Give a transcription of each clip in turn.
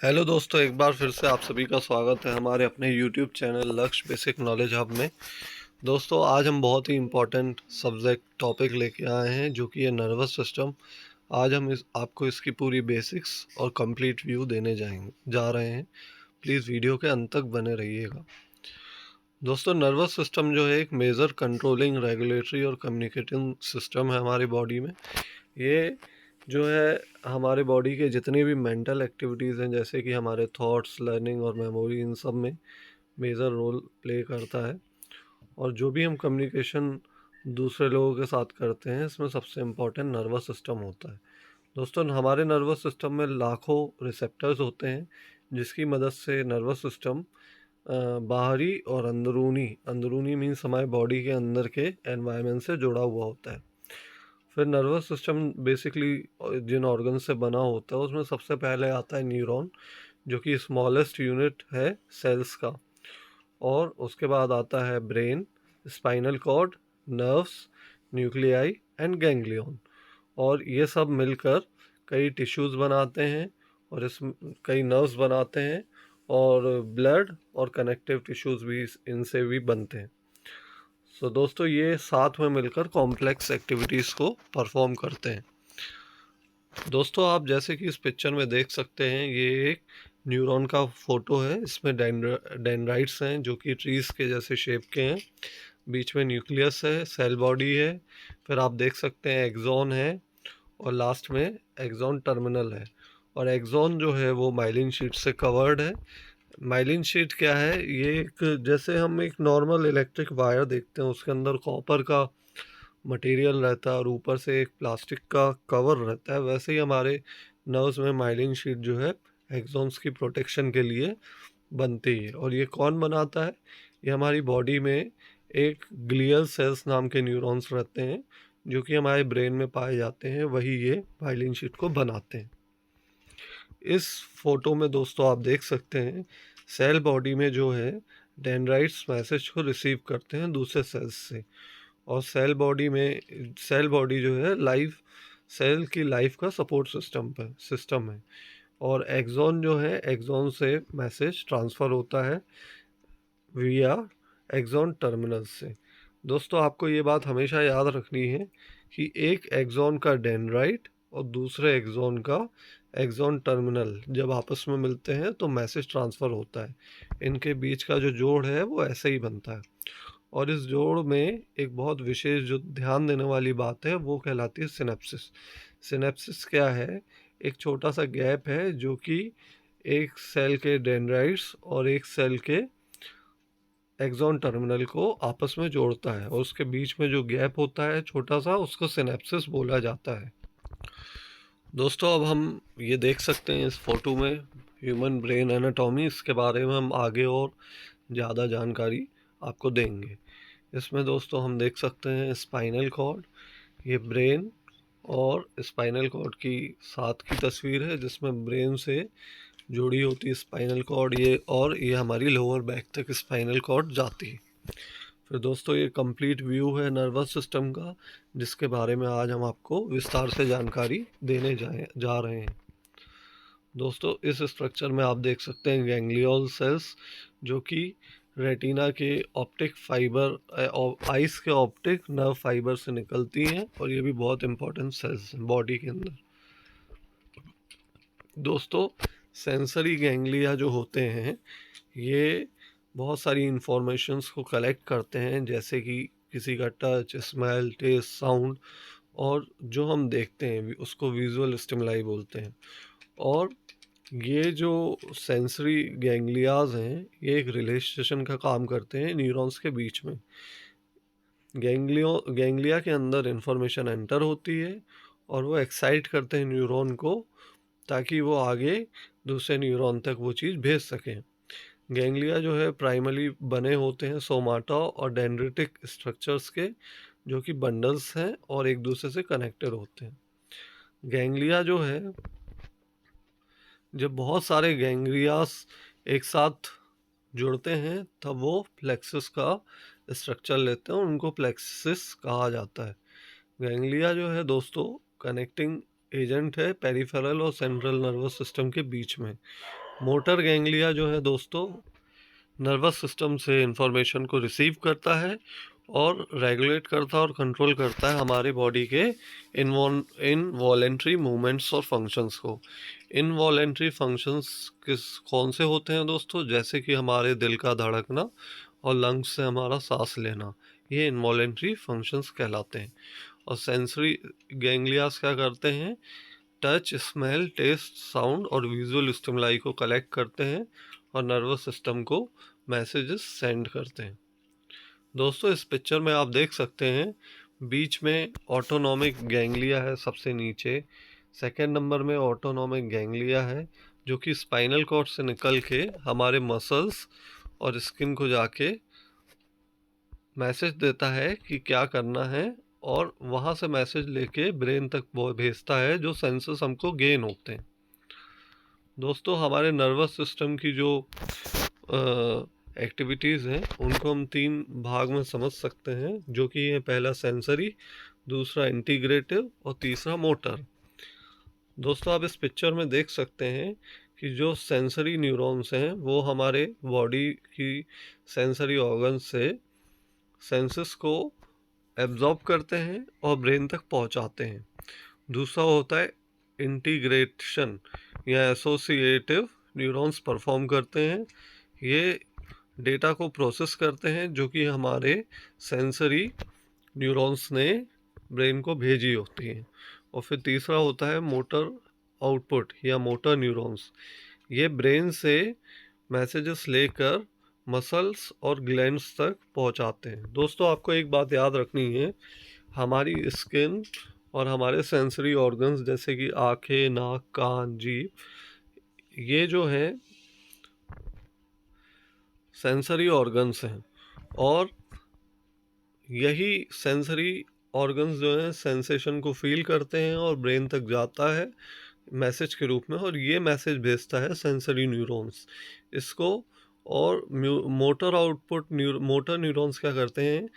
Hello दोस्तों, एक बार फिर से आप सभी का स्वागत है हमारे अपने यूट्यूब चैनल लक्ष्य बेसिक नॉलेज हब में। दोस्तों, आज हम बहुत ही इम्पोर्टेंट सब्जेक्ट टॉपिक लेके आए हैं जो कि है नर्वस सिस्टम। आज हम आपको इसकी पूरी बेसिक्स और कंप्लीट व्यू देने जा रहे हैं। प्लीज़ वीडियो के अंत तक बने रहिएगा। दोस्तों, नर्वस सिस्टम जो है एक मेजर कंट्रोलिंग, रेगुलेटरी और कम्युनिकेटिंग सिस्टम है हमारी बॉडी में। ये जो है हमारे बॉडी के जितनी भी मेंटल एक्टिविटीज़ हैं, जैसे कि हमारे थॉट्स, लर्निंग और मेमोरी, इन सब में मेजर रोल प्ले करता है। और जो भी हम कम्युनिकेशन दूसरे लोगों के साथ करते हैं, इसमें सबसे इम्पोर्टेंट नर्वस सिस्टम होता है। दोस्तों, हमारे नर्वस सिस्टम में लाखों रिसेप्टर्स होते हैं, जिसकी मदद से नर्वस सिस्टम बाहरी और अंदरूनी अंदरूनी मीन्स हमारे बॉडी के अंदर के एनवायरनमेंट से जुड़ा हुआ होता है। फिर नर्वस सिस्टम बेसिकली जिन ऑर्गन से बना होता है, उसमें सबसे पहले आता है न्यूरॉन, जो कि स्मॉलेस्ट यूनिट है सेल्स का। और उसके बाद आता है brain, spinal cord, nerves, nuclei and ganglion. और ये सब मिलकर कई टिश्यूज़ बनाते हैं, और इस कई नर्व्स बनाते हैं, और ब्लड और कनेक्टिव टिश्यूज़ भी इनसे भी बनते हैं। सो दोस्तों, ये साथ में मिलकर कॉम्प्लेक्स एक्टिविटीज़ को परफॉर्म करते हैं। दोस्तों, आप जैसे कि इस पिक्चर में देख सकते हैं, ये एक न्यूरॉन का फोटो है। इसमें डेंड्राइट्स हैं जो कि ट्रीज के जैसे शेप के हैं। बीच में न्यूक्लियस है, सेल बॉडी है। फिर आप देख सकते हैं एक्सॉन है, और लास्ट में एक्सॉन टर्मिनल है। और एक्सॉन जो है वो माइलिन शीट से कवर्ड है। माइलिन शीट क्या है? ये एक, जैसे हम एक नॉर्मल इलेक्ट्रिक वायर देखते हैं, उसके अंदर कॉपर का मटेरियल रहता है और ऊपर से एक प्लास्टिक का कवर रहता है, वैसे ही हमारे नर्व्स में माइलिन शीट जो है एक्सॉन्स की प्रोटेक्शन के लिए बनती है। और ये कौन बनाता है? ये हमारी बॉडी में एक ग्लियल सेल्स नाम के न्यूरॉन्स रहते हैं, जो कि हमारे ब्रेन में पाए जाते हैं, वही ये माइलिन शीट को बनाते हैं। इस फोटो में दोस्तों आप देख सकते हैं, सेल बॉडी में जो है डेंड्राइट्स मैसेज को रिसीव करते हैं दूसरे सेल्स से। और सेल बॉडी जो है लाइफ सेल की लाइफ का सपोर्ट सिस्टम है। और एक्सॉन जो है, एक्सॉन से मैसेज ट्रांसफ़र होता है विया एक्सॉन टर्मिनल से। दोस्तों, आपको ये बात हमेशा याद रखनी है कि एक एक्सॉन का डेंड्राइट और दूसरे एक्सॉन का एक्सॉन टर्मिनल जब आपस में मिलते हैं तो मैसेज ट्रांसफ़र होता है। इनके बीच का जो जोड़ है वो ऐसे ही बनता है। और इस जोड़ में एक बहुत विशेष जो ध्यान देने वाली बात है, वो कहलाती है सिनेप्सिस। सिनेप्सिस क्या है? एक छोटा सा गैप है जो कि एक सेल के डेंड्राइट्स और एक सेल के एक्सॉन टर्मिनल को आपस में जोड़ता है, और उसके बीच में जो गैप होता है छोटा सा, उसको सिनेप्सिस बोला जाता है। दोस्तों, अब हम ये देख सकते हैं इस फोटो में ह्यूमन ब्रेन एनाटॉमी। इसके बारे में हम आगे और ज़्यादा जानकारी आपको देंगे। इसमें दोस्तों हम देख सकते हैं स्पाइनल कॉर्ड, ये ब्रेन और स्पाइनल कॉर्ड की साथ की तस्वीर है, जिसमें ब्रेन से जुड़ी होती है स्पाइनल कॉर्ड ये, और ये हमारी लोअर बैक तक स्पाइनल कॉर्ड जाती है। फिर दोस्तों, ये कंप्लीट व्यू है नर्वस सिस्टम का, जिसके बारे में आज हम आपको विस्तार से जानकारी देने जा रहे हैं। दोस्तों, इस स्ट्रक्चर में आप देख सकते हैं गैंग्लियल सेल्स, जो कि रेटिना के ऑप्टिक फाइबर, आइस के ऑप्टिक नर्व फाइबर से निकलती हैं, और ये भी बहुत इंपॉर्टेंट सेल्स हैं बॉडी के अंदर। दोस्तों, सेंसरी गैंग्लिया जो होते हैं, ये बहुत सारी इंफॉर्मेशंस को कलेक्ट करते हैं, जैसे कि किसी का टच, स्मेल, टेस्ट, साउंड, और जो हम देखते हैं उसको विजुअल स्टिमुलाई बोलते हैं। और ये जो सेंसरी गैंग्लियाज हैं, ये एक रिलेशन का काम करते हैं न्यूरॉन्स के बीच में। गैंग्लिया के अंदर इंफॉर्मेशन एंटर होती है, और वो एक्साइट करते हैं न्यूरॉन को, ताकि वो आगे दूसरे न्यूरॉन तक वो चीज़ भेज सकें। गैंग्लिया जो है प्राइमरी बने होते हैं सोमाटा और डेंड्रिटिक स्ट्रक्चर्स के, जो कि बंडल्स हैं और एक दूसरे से कनेक्टेड होते हैं। गैंग्लिया जो है, जब बहुत सारे गैंग्लियास एक साथ जुड़ते हैं, तब वो प्लेक्सिस का स्ट्रक्चर लेते हैं, और उनको प्लेक्सिस कहा जाता है। गैंग्लिया जो है दोस्तों, कनेक्टिंग एजेंट है पेरिफेरल और सेंट्रल नर्वस सिस्टम के बीच में। मोटर गैंग्लिया जो है दोस्तों, नर्वस सिस्टम से इंफॉर्मेशन को रिसीव करता है और रेगुलेट करता है और कंट्रोल करता है हमारे बॉडी के इनवॉलेंट्री मूवमेंट्स और फंक्शंस को। इनवॉलेंट्री फंक्शंस कौन से होते हैं दोस्तों? जैसे कि हमारे दिल का धड़कना और लंग्स से हमारा सांस लेना, ये इनवॉलेंट्री फंक्शंस कहलाते हैं। और सेंसरी गैंग्लियास क्या करते हैं? टच, स्मेल, टेस्ट, साउंड और विजुअल स्टिमुलाई को कलेक्ट करते हैं और नर्वस सिस्टम को मैसेजेस सेंड करते हैं। दोस्तों इस पिक्चर में आप देख सकते हैं, बीच में ऑटोनॉमिक गैंग्लिया है सबसे नीचे, सेकेंड नंबर में ऑटोनॉमिक गैंग्लिया है जो कि स्पाइनल कॉर्ड से निकल के हमारे मसल्स और स्किन को जाके मैसेज देता है कि क्या करना है, और वहाँ से मैसेज लेके ब्रेन तक भेजता है, जो सेंसेस हमको गेन होते हैं। दोस्तों हमारे नर्वस सिस्टम की जो एक्टिविटीज़ हैं उनको हम 3 भाग में समझ सकते हैं, जो कि है पहला सेंसरी, दूसरा इंटीग्रेटिव और तीसरा मोटर। दोस्तों आप इस पिक्चर में देख सकते हैं कि जो सेंसरी न्यूरॉन्स हैं वो हमारे बॉडी की सेंसरी ऑर्गन से सेंसेस को एब्जॉर्ब करते हैं और ब्रेन तक पहुंचाते हैं। दूसरा होता है इंटीग्रेशन या एसोसिएटिव न्यूरॉन्स परफॉर्म करते हैं, ये डेटा को प्रोसेस करते हैं जो कि हमारे सेंसरी न्यूरॉन्स ने ब्रेन को भेजी होती हैं। और फिर तीसरा होता है मोटर आउटपुट या मोटर न्यूरॉन्स, ये ब्रेन से मैसेजेस लेकर मसल्स और ग्लैंड्स तक पहुंचाते हैं। दोस्तों आपको एक बात याद रखनी है, हमारी स्किन और हमारे सेंसरी ऑर्गन्स जैसे कि आंखें, नाक, कान, जीभ, ये जो है सेंसरी ऑर्गन्स हैं, और यही सेंसरी ऑर्गन्स जो हैं सेंसेशन को फील करते हैं और ब्रेन तक जाता है मैसेज के रूप में, और ये मैसेज भेजता है सेंसरी न्यूरॉन्स इसको। और मोटर न्यूरॉन्स क्या करते हैं?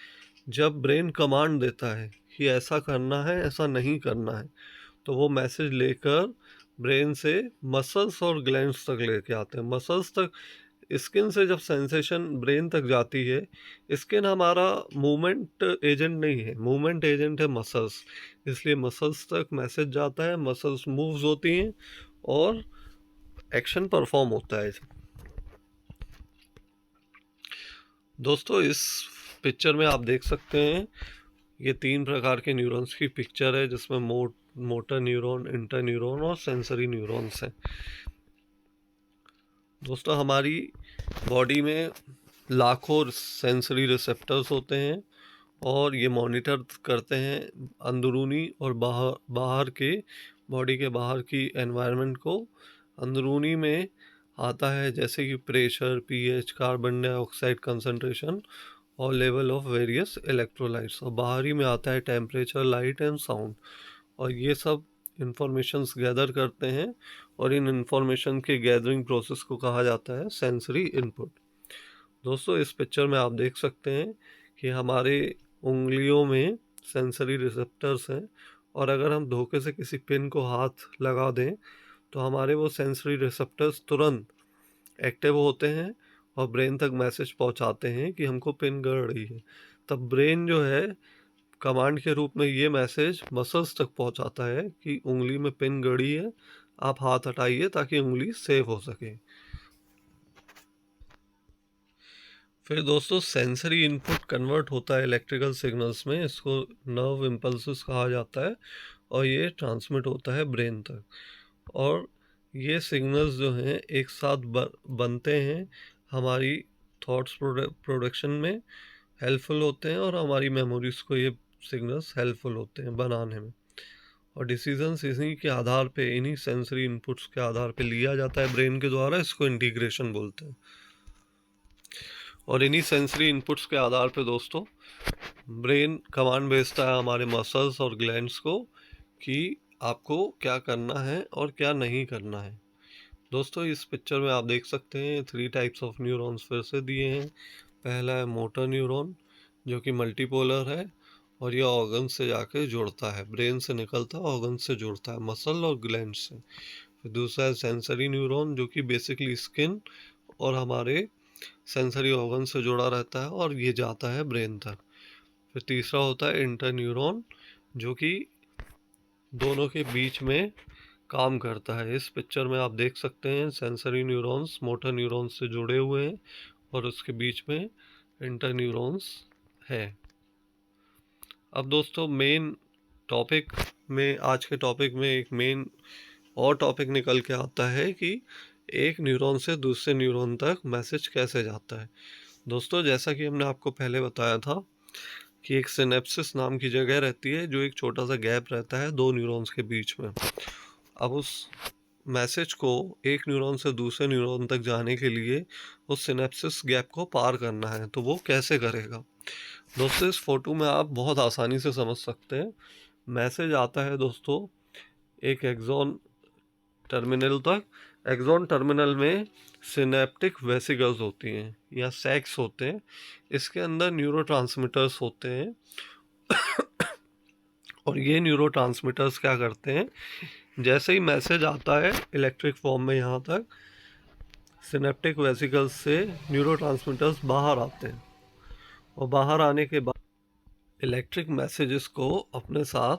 जब ब्रेन कमांड देता है कि ऐसा करना है, ऐसा नहीं करना है, तो वो मैसेज लेकर ब्रेन से मसल्स और ग्लैंड्स तक लेके आते हैं। मसल्स तक, स्किन से जब सेंसेशन ब्रेन तक जाती है, स्किन हमारा मूवमेंट एजेंट नहीं है, मूवमेंट एजेंट है मसल्स, इसलिए मसल्स तक मैसेज जाता है, मसल्स मूव्स होती हैं और एक्शन परफॉर्म होता है। दोस्तों इस पिक्चर में आप देख सकते हैं, ये 3 प्रकार के न्यूरॉन्स की पिक्चर है जिसमें मोटर न्यूरॉन, इंटर न्यूरॉन और सेंसरी न्यूरॉन्स हैं। दोस्तों हमारी बॉडी में लाखों सेंसरी रिसेप्टर्स होते हैं और ये मॉनिटर करते हैं अंदरूनी और बाहर के, बॉडी के बाहर की एनवायरनमेंट को। अंदरूनी में आता है जैसे कि pressure, pH, carbon dioxide concentration और लेवल ऑफ वेरियस इलेक्ट्रोलाइट्स, और बाहरी में आता है टेम्परेचर, लाइट एंड साउंड। और ये सब इंफॉर्मेशंस गैदर करते हैं और इन इंफॉर्मेशन के गैदरिंग प्रोसेस को कहा जाता है सेंसरी इनपुट। दोस्तों इस पिक्चर में आप देख सकते हैं कि हमारे उंगलियों में सेंसरी रिसेप्टर्स हैं, और अगर हम धोखे से किसी पिन को हाथ लगा दें तो हमारे वो सेंसरी रिसेप्टर्स तुरंत एक्टिव होते हैं और ब्रेन तक मैसेज पहुंचाते हैं कि हमको पिन गड़ रही है। तब ब्रेन जो है कमांड के रूप में ये मैसेज मसल्स तक पहुंचाता है कि उंगली में पिन गड़ी है, आप हाथ हटाइए ताकि उंगली सेफ हो सके। फिर दोस्तों सेंसरी इनपुट कन्वर्ट होता है इलेक्ट्रिकल सिग्नल्स में, इसको नर्व इम्पल्सेस कहा जाता है, और ये ट्रांसमिट होता है ब्रेन तक। और ये सिग्नल्स जो हैं एक साथ बनते हैं, हमारी थॉट्स प्रोडक्शन में हेल्पफुल होते हैं, और हमारी मेमोरीज को ये सिग्नल्स हेल्पफुल होते हैं बनाने में। और डिसीजंस इन्हीं के आधार पे, इन्हीं सेंसरी इनपुट्स के आधार पे लिया जाता है ब्रेन के द्वारा, इसको इंटीग्रेशन बोलते हैं। और इन्हीं सेंसरी इनपुट्स के आधार पे दोस्तों ब्रेन कमांड भेजता है हमारे मसल्स और ग्लैंड्स को कि आपको क्या करना है और क्या नहीं करना है। दोस्तों इस पिक्चर में आप देख सकते हैं 3 टाइप्स ऑफ न्यूरॉन्स फिर से दिए हैं। पहला है मोटर न्यूरॉन जो कि मल्टीपोलर है, और यह ऑर्गन से जाकर जुड़ता है, ब्रेन से निकलता है, ऑर्गन से जुड़ता है, मसल और ग्लैंड से। फिर दूसरा है सेंसरी न्यूरॉन, जो कि बेसिकली स्किन और हमारे सेंसरी ऑर्गन से जुड़ा रहता है और ये जाता है ब्रेन तक। फिर तीसरा होता है इंटरन्यूरॉन, जो कि दोनों के बीच में काम करता है। इस पिक्चर में आप देख सकते हैं सेंसरी न्यूरॉन्स मोटर न्यूरॉन्स से जुड़े हुए हैं और उसके बीच में इंटरन्यूरॉन्स है। अब दोस्तों मेन टॉपिक में, आज के टॉपिक में एक मेन और टॉपिक निकल के आता है कि एक न्यूरॉन से दूसरे न्यूरॉन तक मैसेज कैसे जाता है। दोस्तों जैसा कि हमने आपको पहले बताया था कि एक सिनेप्सिस नाम की जगह रहती है, जो एक छोटा सा गैप रहता है दो न्यूरॉन्स के बीच में। अब उस मैसेज को एक न्यूरॉन से दूसरे न्यूरॉन तक जाने के लिए उस सिनेप्सिस गैप को पार करना है, तो वो कैसे करेगा। दोस्तों इस फोटो में आप बहुत आसानी से समझ सकते हैं। मैसेज आता है दोस्तों एक एक्सॉन टर्मिनल तक। एक्सॉन टर्मिनल में सिनेप्टिक वेसिकल्स होती हैं या सैक्स होते हैं। इसके अंदर न्यूरोट्रांसमीटर्स होते हैं और ये न्यूरोट्रांसमीटर्स क्या करते हैं, जैसे ही मैसेज आता है इलेक्ट्रिक फॉर्म में यहाँ तक, सिनेप्टिक वेसिकल्स से न्यूरोट्रांसमीटर्स बाहर आते हैं और बाहर आने के बाद इलेक्ट्रिक मैसेजेस को अपने साथ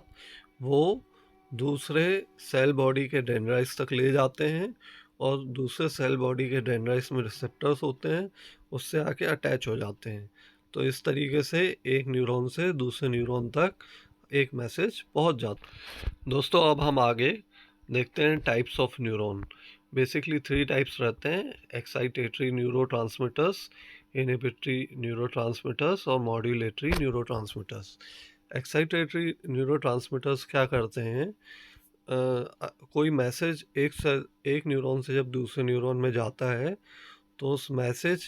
वो दूसरे सेल बॉडी के डेंड्राइट्स तक ले जाते हैं और दूसरे सेल बॉडी के डेंड्राइट्स में रिसेप्टर्स होते हैं, उससे आके अटैच हो जाते हैं। तो इस तरीके से एक न्यूरॉन से दूसरे न्यूरॉन तक एक मैसेज पहुंच जाता है। दोस्तों अब हम आगे देखते हैं types of neuron. Basically 3 types रहते हैं: एक्साइटेटरी न्यूरोट्रांसमीटर्स, इनहिबिटरी न्यूरोट्रांसमीटर्स और मॉड्यूलेटरी न्यूरोट्रांसमीटर्स। एक्साइटेटरी न्यूरोट्रांसमीटर्स क्या करते हैं, कोई मैसेज एक न्यूरॉन से जब दूसरे न्यूरॉन में जाता है तो उस मैसेज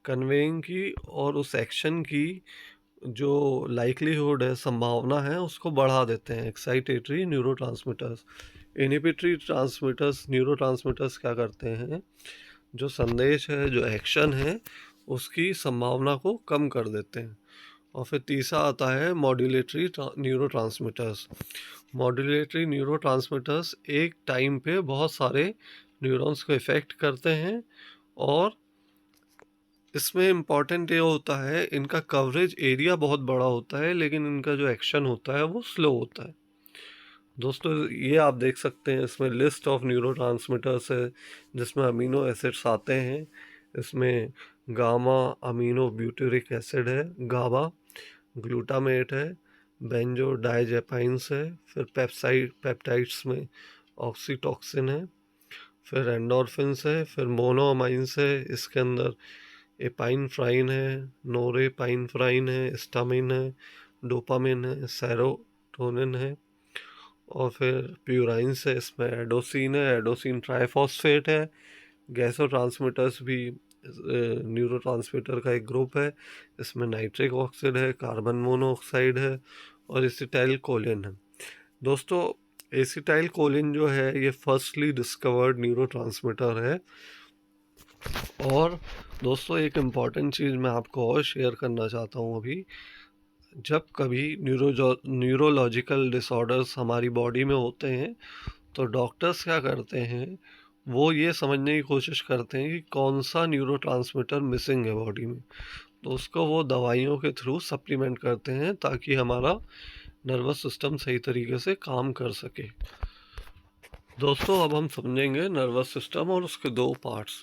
कन्वेइंग की और उस एक्शन की जो लाइक्लीहुड है, संभावना है, उसको बढ़ा देते हैं excitatory neurotransmitters. Inhibitory transmitters neurotransmitters क्या करते हैं, जो संदेश है, जो एक्शन है, उसकी संभावना को कम कर देते हैं। और फिर तीसरा आता है मॉड्यूलेटरी न्यूरोट्रांसमीटर्स। मॉड्यूलेटरी न्यूरोट्रांसमीटर्स एक टाइम पे बहुत सारे न्यूरॉन्स को इफेक्ट करते हैं और इसमें इम्पॉर्टेंट ये होता है, इनका कवरेज एरिया बहुत बड़ा होता है, लेकिन इनका जो एक्शन होता है वो स्लो होता है। दोस्तों ये आप देख सकते हैं, इसमें लिस्ट ऑफ न्यूरोट्रांसमीटर्स है जिसमें अमीनो एसिड्स आते हैं। इसमें गामा अमीनो ब्यूटेरिक एसिड है, गाबा, ग्लूटामेट है, बेंजो डाइजेपाइंस है, फिर पेप्टाइड्स में ऑक्सीटॉक्सिन है, फिर एंडोर्फिन्स है, फिर मोनोअमाइंस है, इसके अंदर एपाइनफ्राइन है, नोरेपाइनफ्राइन है, स्टामिन है, डोपामिन है, सेरोटोनिन है और फिर प्यूराइंस है, इसमें एडोसिन है, एडोसिन ट्राइफॉस्फेट है। गैसो ट्रांसमीटर्स भी न्यूरोट्रांसमीटर का एक ग्रुप है। इसमें नाइट्रिक ऑक्साइड है, कार्बन मोनोऑक्साइड है और एसिटाइल कोलिन है। दोस्तों एसिटाइल कोलिन जो है ये फर्स्टली डिस्कवर्ड न्यूरोट्रांसमीटर है। और दोस्तों एक इम्पॉर्टेंट चीज़ मैं आपको और शेयर करना चाहता हूँ अभी। जब कभी न्यूरोलॉजिकल डिसऑर्डर्स हमारी बॉडी में होते हैं तो डॉक्टर्स क्या करते हैं, वो ये समझने की कोशिश करते हैं कि कौन सा न्यूरोट्रांसमीटर मिसिंग है बॉडी में, तो उसको वो दवाइयों के थ्रू सप्लीमेंट करते हैं ताकि हमारा नर्वस सिस्टम सही तरीके से काम कर सके। दोस्तों अब हम समझेंगे नर्वस सिस्टम और उसके दो पार्ट्स।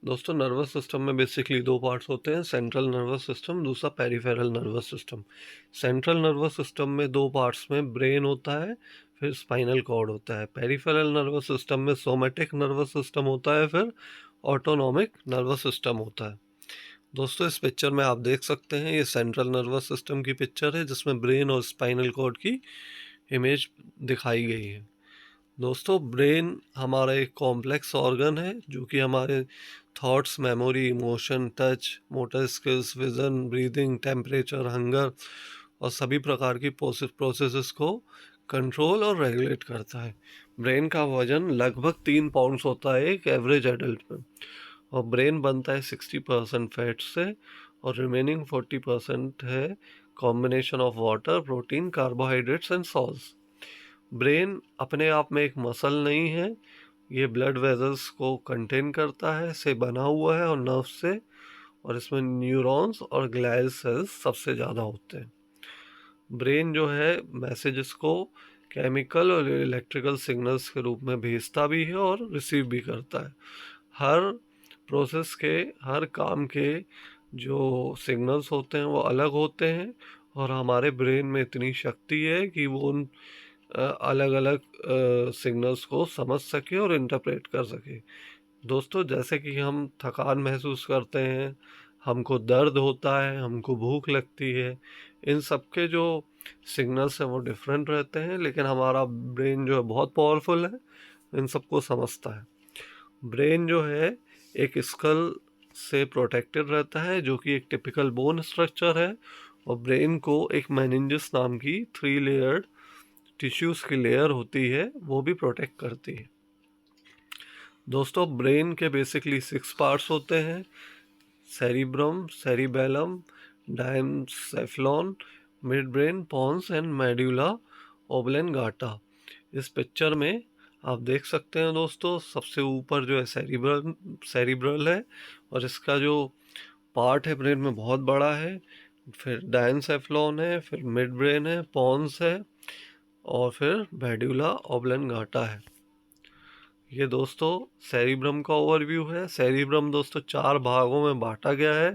दोस्तों नर्वस सिस्टम में बेसिकली दो पार्ट्स होते हैं, सेंट्रल नर्वस सिस्टम, दूसरा peripheral nervous system. Central nervous system में दो पार्ट्स में ब्रेन होता है, फिर स्पाइनल कॉर्ड होता है। पेरिफेरल नर्वस सिस्टम में सोमेटिक नर्वस सिस्टम होता है, फिर ऑटोनॉमिक नर्वस सिस्टम होता है। दोस्तों इस पिक्चर में आप देख सकते हैं, ये सेंट्रल नर्वस सिस्टम की पिक्चर है जिसमें ब्रेन और स्पाइनल कॉर्ड की इमेज दिखाई गई है। दोस्तों ब्रेन हमारा एक कॉम्प्लेक्स ऑर्गन है जो कि हमारे thoughts, memory, emotion, touch, motor skills, vision, breathing, temperature, hunger और सभी प्रकार की प्रोसेसेस को कंट्रोल और रेगुलेट करता है। ब्रेन का वजन लगभग 3 पाउंड्स होता है एक एवरेज एडल्ट में और ब्रेन बनता है 60% फैट से और रिमेनिंग 40% है combination of water, protein, carbohydrates and salts. Brain अपने आप में एक मसल नहीं है, ये ब्लड वेजल्स को कंटेन करता है, से बना हुआ है और नर्व से, और इसमें न्यूरॉन्स और ग्लाइल सेल्स सबसे ज़्यादा होते हैं। ब्रेन जो है मैसेजेस को केमिकल और इलेक्ट्रिकल सिग्नल्स के रूप में भेजता भी है और रिसीव भी करता है। हर प्रोसेस के, हर काम के जो सिग्नल्स होते हैं वो अलग होते हैं, और हमारे ब्रेन में इतनी शक्ति है कि वो उन अलग अलग सिग्नल्स को समझ सके और इंटरप्रेट कर सके। दोस्तों, जैसे कि हम थकान महसूस करते हैं, हमको दर्द होता है, हमको भूख लगती है, इन सब के जो सिग्नल्स हैं वो डिफरेंट रहते हैं, लेकिन हमारा ब्रेन जो है बहुत पावरफुल है, इन सबको समझता है। ब्रेन जो है एक स्कल से प्रोटेक्टेड रहता है, जो कि एक टिपिकल बोन स्ट्रक्चर है, और ब्रेन को एक मेनिंजस नाम की 3 लेयर्ड टिश्यूज की लेयर होती है, वो भी प्रोटेक्ट करती है। दोस्तों, ब्रेन के बेसिकली 6 पार्ट्स होते हैं: cerebrum, cerebellum, diencephalon, mid brain, pons and medulla oblongata. इस पिक्चर में आप देख सकते हैं दोस्तों, सबसे ऊपर जो है सेरिब्रल है, और इसका जो पार्ट है ब्रेन में बहुत बड़ा है। फिर डायनसेफ्लॉन है, फिर मिड ब्रेन है, पॉन्स है, और फिर मेड्यूला ओब्लेंगाटा है। ये दोस्तों सेरिब्रम का ओवरव्यू है। सेरिब्रम दोस्तों 4 भागों में बांटा गया है।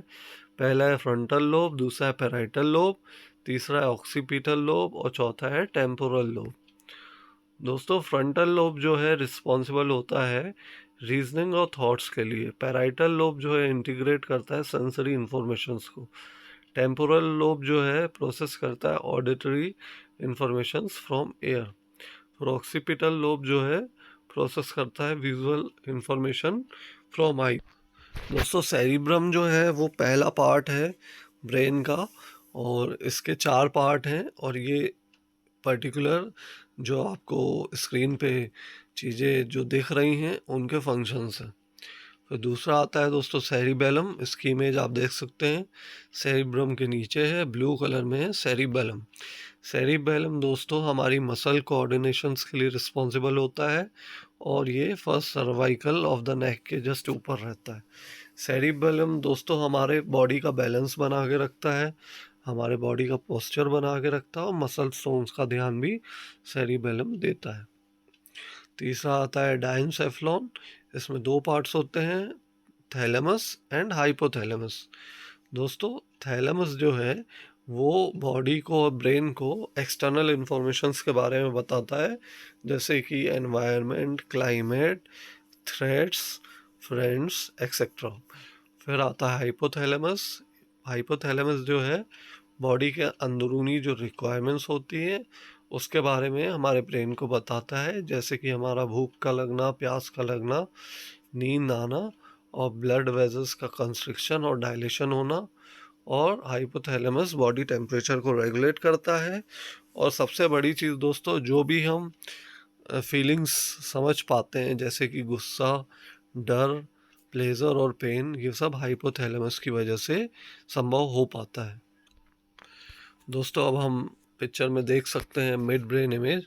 पहला है फ्रंटल लोब, दूसरा है पैराइटल लोब, तीसरा है ऑक्सीपिटल लोब, और चौथा है टेम्पोरल लोब। दोस्तों, फ्रंटल लोब जो है रिस्पॉन्सिबल होता है रीजनिंग और थॉट्स के लिए। पैराइटल लोब जो है इंटीग्रेट करता है सेंसरी इंफॉर्मेशंस को। टेम्पोरल लोब जो है प्रोसेस करता है ऑडिटरी इंफॉर्मेशंस फ्रॉम एयर। और ऑक्सीपिटल लोब जो है प्रोसेस करता है विजुअल इंफॉर्मेशन फ्रॉम आई। दोस्तों, सेरिब्रम जो है वो पहला पार्ट है ब्रेन का, और इसके 4 पार्ट हैं, और ये पर्टिकुलर जो आपको स्क्रीन पे चीज़ें जो दिख रही हैं उनके फंक्शंस हैं। फिर दूसरा आता है दोस्तों सेरिबेलम। इसकी इमेज आप देख सकते हैं, सेरिब्रम के नीचे है, ब्लू कलर में है सेरिबेलम। सेरिबेलम दोस्तों हमारी मसल कोऑर्डिनेशंस के लिए रिस्पॉन्सिबल होता है, और ये first cervical of the neck के जस्ट ऊपर रहता है। सेरिबेलम दोस्तों हमारे बॉडी का बैलेंस बना के रखता है, हमारे बॉडी का पोस्चर बना के रखता है, और मसल टोन्स का ध्यान भी सेरिबेलम देता है। तीसरा आता है डायनसेफ्लॉन। इसमें 2 पार्ट्स होते हैं, थैलेमस एंड हाइपोथैलेमस। दोस्तों, थैलेमस जो है वो बॉडी को और ब्रेन को एक्सटर्नल इंफॉर्मेशंस के बारे में बताता है, जैसे कि environment, climate, threats, friends etcetera. फिर आता है हाइपोथैलेमस। हाइपोथैलेमस जो है बॉडी के अंदरूनी जो रिक्वायरमेंट्स होती हैं उसके बारे में हमारे ब्रेन को बताता है, जैसे कि हमारा भूख का लगना, प्यास का लगना, नींद आना, और ब्लड वेजल्स का कंस्ट्रिक्शन और डायलेशन होना। और हाइपोथैलेमस बॉडी टेम्परेचर को रेगुलेट करता है। और सबसे बड़ी चीज़ दोस्तों, जो भी हम फीलिंग्स समझ पाते हैं, जैसे कि गुस्सा, डर, प्लेजर और पेन, ये सब हाइपोथैलेमस की वजह से संभव हो पाता है। दोस्तों, अब हम पिक्चर में देख सकते हैं mid brain image.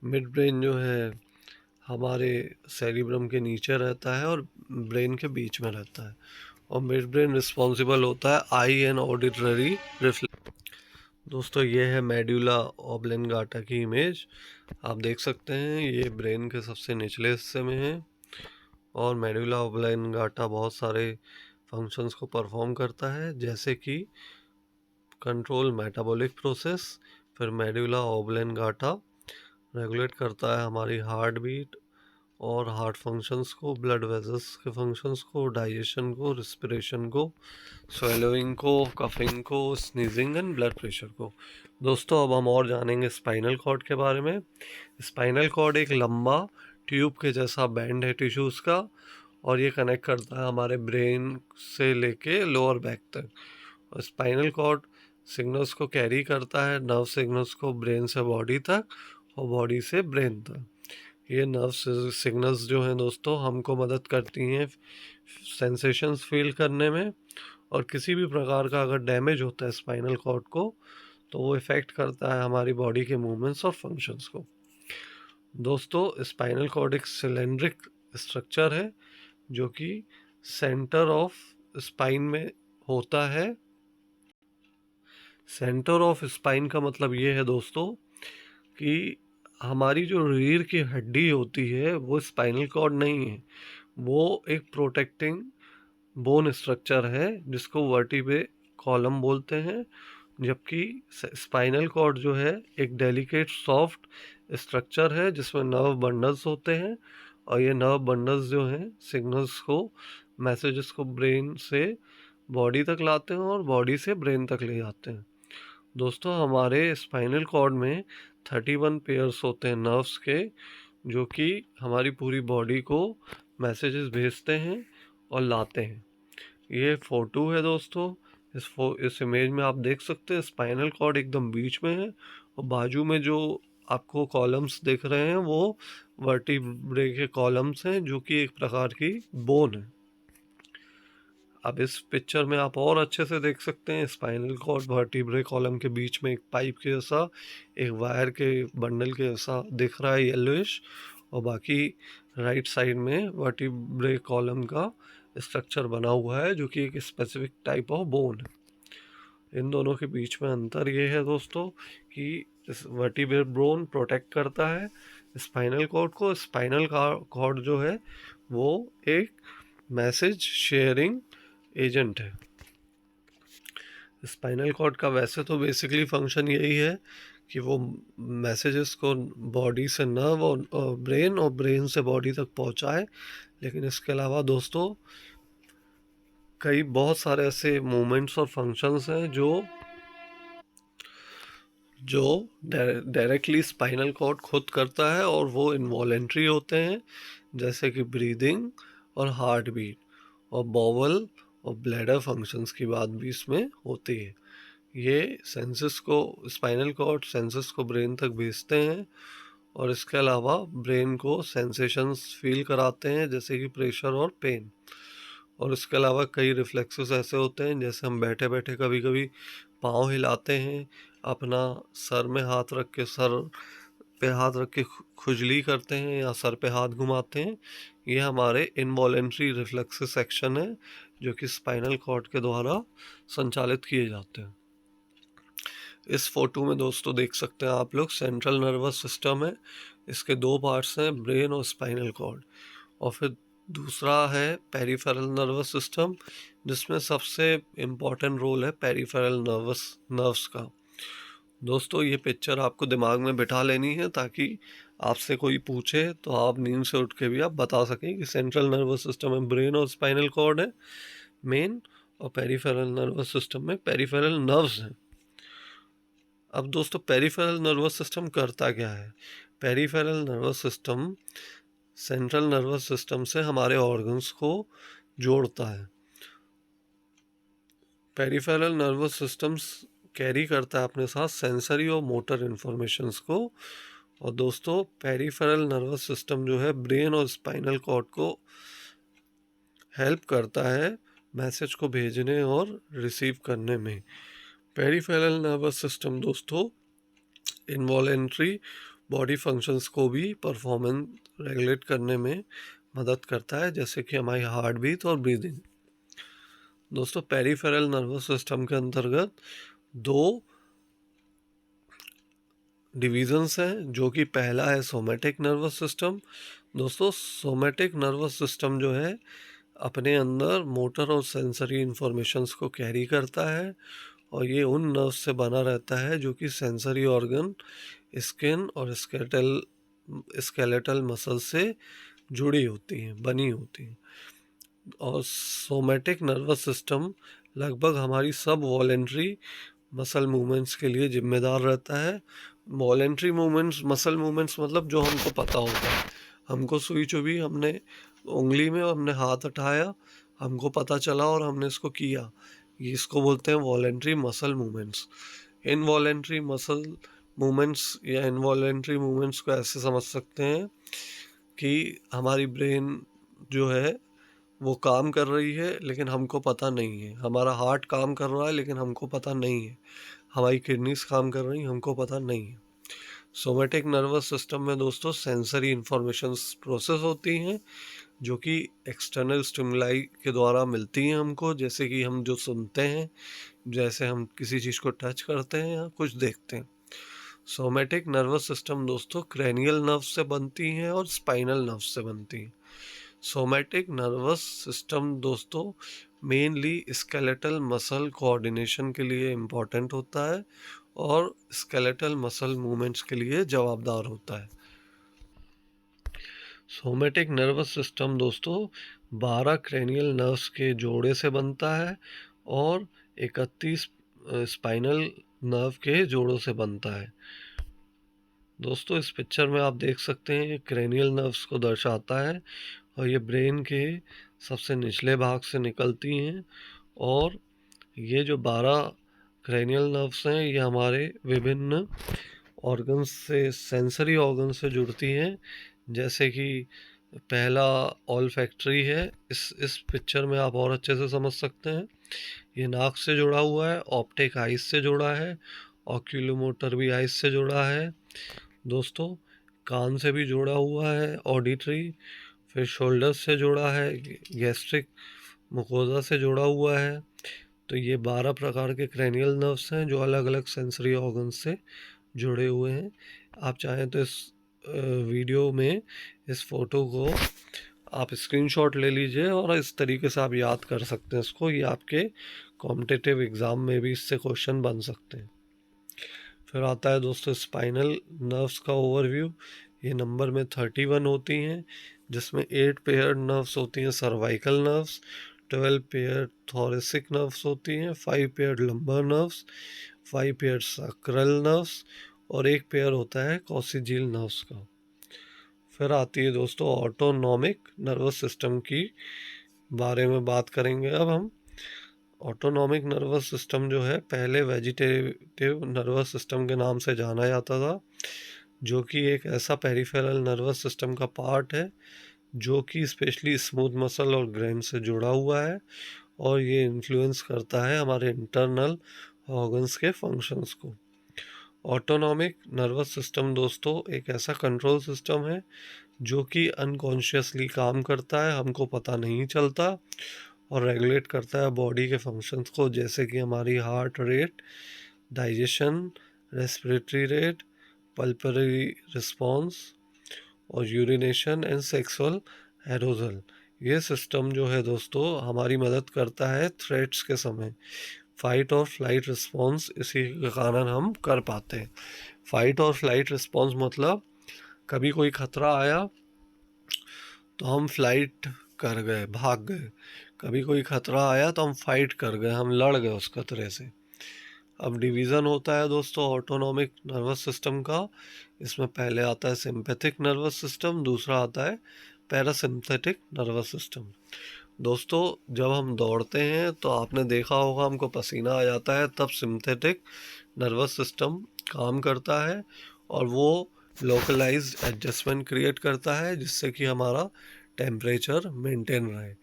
Mid brain जो है हमारे सेरिब्रम के नीचे रहता है और ब्रेन के बीच में रहता है, और मिड ब्रेन रिस्पॉन्सिबल होता है आई एंड ऑडिटरी रिफ्लेक्स। दोस्तों, ये है मेड्यूला ओब्लेंगाटा की इमेज। आप देख सकते हैं ये ब्रेन के सबसे निचले हिस्से में है, और मेड्यूला ओब्लेंगाटा बहुत सारे फंक्शंस को परफॉर्म करता है, जैसे कि कंट्रोल मेटाबॉलिक प्रोसेस। फिर मेडुला ओब्लेंगाटा रेगुलेट करता है हमारी हार्ट बीट और हार्ट फंक्शंस को, ब्लड वेजल्स के फंक्शंस को, डाइजेशन को, रिस्पिरेशन को, स्वेलोइंग को, कफिंग को, स्नीजिंग एंड ब्लड प्रेशर को। दोस्तों, अब हम और जानेंगे स्पाइनल कॉर्ड के बारे में। स्पाइनल कॉर्ड एक लंबा ट्यूब के जैसा बैंड है टिश्यूज़ का, और ये कनेक्ट करता है हमारे ब्रेन से लेके लोअर बैक तक। और स्पाइनल कॉर्ड सिग्नल्स को कैरी करता है, नर्व सिग्नल्स को ब्रेन से बॉडी तक और बॉडी से ब्रेन तक। ये नर्व सिग्नल्स जो हैं दोस्तों हमको मदद करती हैं सेंसेशंस फील करने में, और किसी भी प्रकार का अगर डैमेज होता है स्पाइनल कॉर्ड को तो वो इफ़ेक्ट करता है हमारी बॉडी के मूवमेंट्स और फंक्शंस को। दोस्तों, स्पाइनल कॉर्ड एक सिलेंड्रिक स्ट्रक्चर है जो कि सेंटर ऑफ स्पाइन में होता है। सेंटर ऑफ स्पाइन का मतलब ये है दोस्तों कि हमारी जो रीढ़ की हड्डी होती है वो स्पाइनल कॉर्ड नहीं है, वो एक प्रोटेक्टिंग बोन स्ट्रक्चर है जिसको वर्टिब्रे कॉलम बोलते हैं। जबकि स्पाइनल कॉर्ड जो है एक डेलिकेट सॉफ्ट स्ट्रक्चर है जिसमें नर्व बंडल्स होते हैं, और ये नर्व बंडल्स जो हैं सिग्नल्स को, मैसेजेस को ब्रेन से बॉडी तक लाते हैं और बॉडी से ब्रेन तक ले जाते हैं। दोस्तों हमारे स्पाइनल कॉर्ड में 31 पेयर्स होते हैं नर्व्स के, जो कि हमारी पूरी बॉडी को मैसेजेस भेजते हैं और लाते हैं। ये फोटो है दोस्तों। इस इमेज में आप देख सकते हैं स्पाइनल कॉर्ड एकदम बीच में है, और बाजू में जो आपको कॉलम्स दिख रहे हैं वो वर्टिब्रे के कॉलम्स हैं, जो कि एक प्रकार की बोन है। अब इस पिक्चर में आप और अच्छे से देख सकते हैं स्पाइनल कॉर्ड वर्टिब्रे कॉलम के बीच में एक पाइप के जैसा, एक वायर के बंडल के जैसा दिख रहा है येलोइश, और बाकी राइट साइड में वर्टिब्रे कॉलम का स्ट्रक्चर बना हुआ है जो कि एक स्पेसिफिक टाइप ऑफ बोन है। इन दोनों के बीच में अंतर ये है दोस्तों कि इस वर्टिब्रे बोन प्रोटेक्ट करता है स्पाइनल कॉर्ड को। स्पाइनल कॉर्ड जो है वो एक मैसेज शेयरिंग एजेंट है। स्पाइनल कॉर्ड का वैसे तो बेसिकली फंक्शन यही है कि वो मैसेजेस को बॉडी से नर्व और ब्रेन से बॉडी तक पहुंचाए, लेकिन इसके अलावा दोस्तों कई बहुत सारे ऐसे मूवमेंट्स और फंक्शंस हैं जो डायरेक्टली स्पाइनल कॉर्ड खुद करता है, और वो इनवॉलेंट्री होते हैं, जैसे कि ब्रीदिंग और हार्ट बीट और बॉवल और ब्लैडर फंक्शंस की बात भी इसमें होती है। ये सेंसेस को, स्पाइनल कॉर्ड सेंसेस को ब्रेन तक भेजते हैं, और इसके अलावा ब्रेन को सेंसेशंस फील कराते हैं जैसे कि प्रेशर और पेन। और इसके अलावा कई रिफ्लेक्सेस ऐसे होते हैं, जैसे हम बैठे बैठे कभी कभी पाँव हिलाते हैं, अपना सर में हाथ रख के, सर पे हाथ रख के खुजली करते हैं या सर पे हाथ घुमाते हैं। ये हमारे इनवॉलेंट्री रिफ्लेक्सेस एक्शन है जो कि स्पाइनल कॉर्ड के द्वारा संचालित किए जाते हैं। इस फोटो में दोस्तों देख सकते हैं आप लोग सेंट्रल नर्वस सिस्टम है, इसके दो पार्ट्स हैं, ब्रेन और स्पाइनल कॉर्ड। और फिर दूसरा है पेरिफेरल नर्वस सिस्टम, जिसमें सबसे इम्पॉर्टेंट रोल है पेरिफेरल नर्व्स का। दोस्तों ये पिक्चर आपको दिमाग में बिठा लेनी है ताकि आपसे कोई पूछे तो आप नींद से उठ के भी आप बता सकें कि सेंट्रल नर्वस सिस्टम में ब्रेन और स्पाइनल कॉर्ड है मेन, और पेरिफेरल नर्वस सिस्टम में पेरिफेरल नर्व्स हैं। अब दोस्तों पेरिफेरल नर्वस सिस्टम करता क्या है? Peripheral nervous system central nervous system से हमारे ऑर्गन्स को जोड़ता है। पेरिफेरल नर्वस सिस्टम्स कैरी करता है अपने साथ सेंसरी और मोटर इन्फॉर्मेशंस को। और दोस्तों पेरिफेरल नर्वस सिस्टम जो है ब्रेन और स्पाइनल कॉर्ड को हेल्प करता है मैसेज को भेजने और रिसीव करने में। पेरिफेरल नर्वस सिस्टम दोस्तों इनवॉलेंट्री बॉडी फंक्शंस को भी परफॉर्मेंस रेगुलेट करने में मदद करता है, जैसे कि हमारी हार्ट बीट और ब्रीदिंग। दोस्तों पेरिफेरल नर्वस सिस्टम के अंतर्गत दो डिविजन्स हैं, जो कि पहला है सोमेटिक नर्वस सिस्टम। दोस्तों सोमेटिक नर्वस सिस्टम जो है अपने अंदर मोटर और सेंसरी इंफॉर्मेशंस को कैरी करता है, और ये उन नर्व से बना रहता है जो कि सेंसरी ऑर्गन, स्किन और स्केलेटल मसल से जुड़ी होती हैं, बनी होती हैं। और सोमेटिक नर्वस सिस्टम लगभग हमारी सब वॉलेंट्री मसल मूवमेंट्स के लिए जिम्मेदार रहता है। वॉलेंट्री मूवमेंट्स, मसल मूवमेंट्स मतलब जो हमको पता होता है, हमको सुई चुभी, हमने उंगली में हमने हाथ उठाया, हमको पता चला और हमने इसको किया, ये इसको बोलते हैं voluntary muscle movements. Involuntary muscle movements या इनवॉलेंट्री मूवमेंट्स को ऐसे समझ सकते हैं कि हमारी ब्रेन जो है वो काम कर रही है लेकिन हमको पता नहीं है, हमारा हार्ट काम कर रहा है लेकिन हमको पता नहीं है, हमारी किडनीज काम कर रही हैं, हमको पता नहीं है। सोमेटिक नर्वस सिस्टम में दोस्तों सेंसरी इंफॉर्मेशंस प्रोसेस होती हैं, जो कि एक्सटर्नल स्टिमुलाई के द्वारा मिलती हैं हमको, जैसे कि हम जो सुनते हैं, जैसे हम किसी चीज़ को टच करते हैं या कुछ देखते हैं। सोमैटिक नर्वस सिस्टम दोस्तों क्रैनियल नर्व से बनती हैं और स्पाइनल नर्व से बनती हैं। सोमैटिक नर्वस सिस्टम दोस्तों मेनली स्केलेटल मसल कोऑर्डिनेशन के लिए इम्पोर्टेंट होता है और स्केलेटल मसल मूवमेंट्स के लिए जवाबदार होता है। सोमैटिक नर्वस सिस्टम दोस्तों 12 क्रैनियल नर्व्स के जोड़े से बनता है और 31 स्पाइनल नर्व के जोड़ों से बनता है। दोस्तों इस पिक्चर में आप देख सकते हैं ये क्रैनियल नर्व्स को दर्शाता है और ये ब्रेन के सबसे निचले भाग से निकलती हैं और ये जो 12 क्रैनियल नर्व्स हैं ये हमारे विभिन्न ऑर्गन्स से, सेंसरी ऑर्गन से जुड़ती हैं, जैसे कि पहला ऑल्फैक्टरी है। इस पिक्चर में आप और अच्छे से समझ सकते हैं। ये नाक से जुड़ा हुआ है, ऑप्टिक आइज से जुड़ा है, ऑक्यूलोमोटर भी आइज से जुड़ा है दोस्तों, कान से भी जुड़ा हुआ है ऑडिटरी, फिर शोल्डर से जुड़ा है, गैस्ट्रिक मुकोजा से जुड़ा हुआ है। तो ये 12 प्रकार के क्रैनियल नर्व्स हैं जो अलग अलग सेंसरी ऑर्गन से जुड़े हुए हैं। आप चाहें तो इस वीडियो में इस फोटो को आप स्क्रीनशॉट ले लीजिए और इस तरीके से आप याद कर सकते हैं इसको। ये आपके कॉम्पिटिटिव एग्ज़ाम में भी इससे क्वेश्चन बन सकते हैं। फिर आता है दोस्तों स्पाइनल नर्व्स का ओवरव्यू। ये नंबर में 31 होती हैं, जिसमें 8 पेयर नर्व्स होती हैं cervical nerves, 12 pair thoracic nerves होती हैं, 5 pair lumbar nerves, 5 pair sacral nerves और 1 पेयर होता है कॉक्सिजियल नर्व्स का। फिर आती है दोस्तों ऑटोनॉमिक नर्वस सिस्टम की बारे में बात करेंगे अब हम। ऑटोनॉमिक नर्वस सिस्टम जो है पहले वेजिटेटिव नर्वस सिस्टम के नाम से जाना जाता था, जो कि एक ऐसा पेरिफेरल नर्वस सिस्टम का पार्ट है जो कि स्पेशली स्मूथ मसल और ग्रेन से जुड़ा हुआ है और ये इन्फ्लुएंस करता है हमारे इंटरनल ऑर्गन्स के फंक्शंस को। ऑटोनॉमिक नर्वस सिस्टम दोस्तों एक ऐसा कंट्रोल सिस्टम है जो कि अनकॉन्शियसली काम करता है, हमको पता नहीं चलता, और रेगुलेट करता है बॉडी के फंक्शंस को, जैसे कि हमारी heart rate, digestion, respiratory rate, pupillary response और यूरिनेशन एंड सेक्सुअल एरोजल। ये सिस्टम जो है दोस्तों हमारी मदद करता है थ्रेट्स के समय। फाइट और फ्लाइट रिस्पॉन्स इसी के कारण हम कर पाते हैं। फाइट और फ्लाइट रिस्पॉन्स मतलब कभी कोई खतरा आया तो हम फ्लाइट कर गए, भाग गए। कभी कोई खतरा आया तो हम फाइट कर गए, हम लड़ गए उस खतरे से। अब डिवीज़न होता है दोस्तों ऑटोनॉमिक नर्वस सिस्टम का। इसमें पहले आता है सिंपैथिक नर्वस सिस्टम, दूसरा आता है पैरासिम्पैथिक नर्वस सिस्टम। दोस्तों जब हम दौड़ते हैं तो आपने देखा होगा हमको पसीना आ जाता है, तब सिंपैथिक नर्वस सिस्टम काम करता है और वो लोकलाइज्ड एडजस्टमेंट क्रिएट करता है जिससे कि हमारा टेम्परेचर मेंटेन रहे।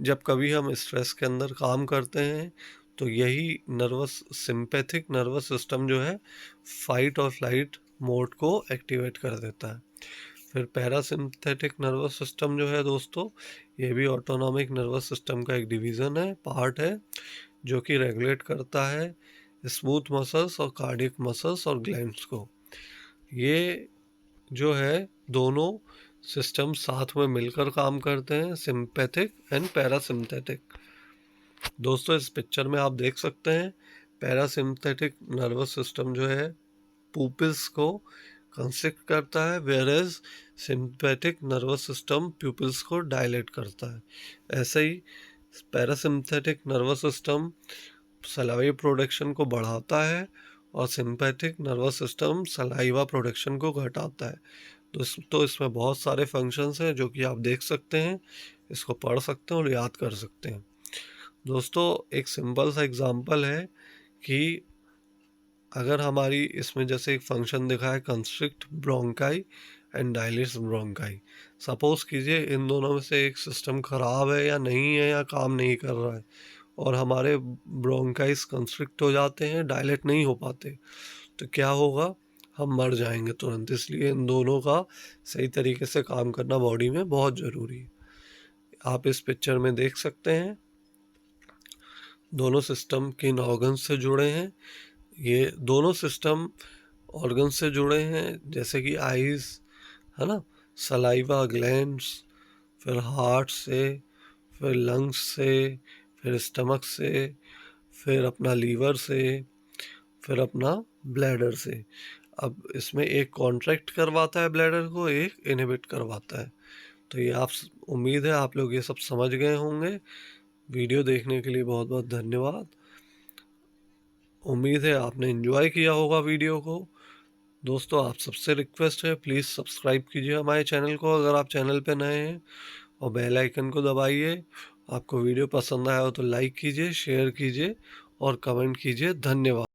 जब कभी हम स्ट्रेस के अंदर काम करते हैं तो यही नर्वस सिंपैथिक नर्वस सिस्टम जो है फाइट और फ्लाइट मोड को एक्टिवेट कर देता है। फिर पैरासिम्पैथिक नर्वस सिस्टम जो है दोस्तों ये भी ऑटोनॉमिक नर्वस सिस्टम का एक डिवीज़न है, पार्ट है, जो कि रेगुलेट करता है स्मूथ मसल्स और कार्डियक मसल्स और ग्लैंड्स को। ये जो है दोनों सिस्टम साथ में मिलकर काम करते हैं, सिंपैथिक एंड पैरासिम्पैथिक। दोस्तों इस पिक्चर में आप देख सकते हैं पैरासिम्पैथिक नर्वस सिस्टम जो है पुपिल्स को कंस्ट्रिक्ट करता है, whereas sympathetic nervous system pupils को डायलेट करता है। ऐसे ही parasympathetic nervous system saliva production को बढ़ाता है और sympathetic nervous system saliva production को घटाता है। तो इसमें बहुत सारे फंक्शंस हैं जो कि आप देख सकते हैं, इसको पढ़ सकते हैं और याद कर सकते हैं। दोस्तों एक सिंपल सा एग्जांपल है कि अगर हमारी इसमें जैसे एक फंक्शन दिखा है constrict bronchi and dilates bronchi. Suppose कीजिए इन दोनों में से एक सिस्टम ख़राब है या नहीं है या काम नहीं कर रहा है और हमारे ब्रोंकाइस कंस्ट्रिक्ट हो जाते हैं, डायलेट नहीं हो पाते, तो क्या होगा, हम मर जाएंगे तुरंत। इसलिए इन दोनों का सही तरीके से काम करना बॉडी में बहुत ज़रूरी है। आप इस पिक्चर में देख सकते हैं दोनों सिस्टम किन ऑर्गन से जुड़े हैं। ये दोनों सिस्टम ऑर्गन से जुड़े हैं, जैसे कि आईज, है ना, सलाइवा ग्लैंड्स, फिर हार्ट से, फिर लंग्स से, फिर स्टमक से, फिर अपना लीवर से, फिर अपना ब्लैडर से। अब इसमें एक कॉन्ट्रैक्ट करवाता है ब्लैडर को, एक इनहिबिट करवाता है। तो ये उम्मीद है आप लोग ये सब समझ गए होंगे। वीडियो देखने के लिए बहुत बहुत धन्यवाद। उम्मीद है आपने एंजॉय किया होगा वीडियो को। दोस्तों, आप सबसे रिक्वेस्ट है, प्लीज़ सब्सक्राइब कीजिए हमारे चैनल को अगर आप चैनल पे नए हैं, और बेल आइकन को दबाइए। आपको वीडियो पसंद आया हो तो लाइक कीजिए, शेयर कीजिए और कमेंट कीजिए। धन्यवाद।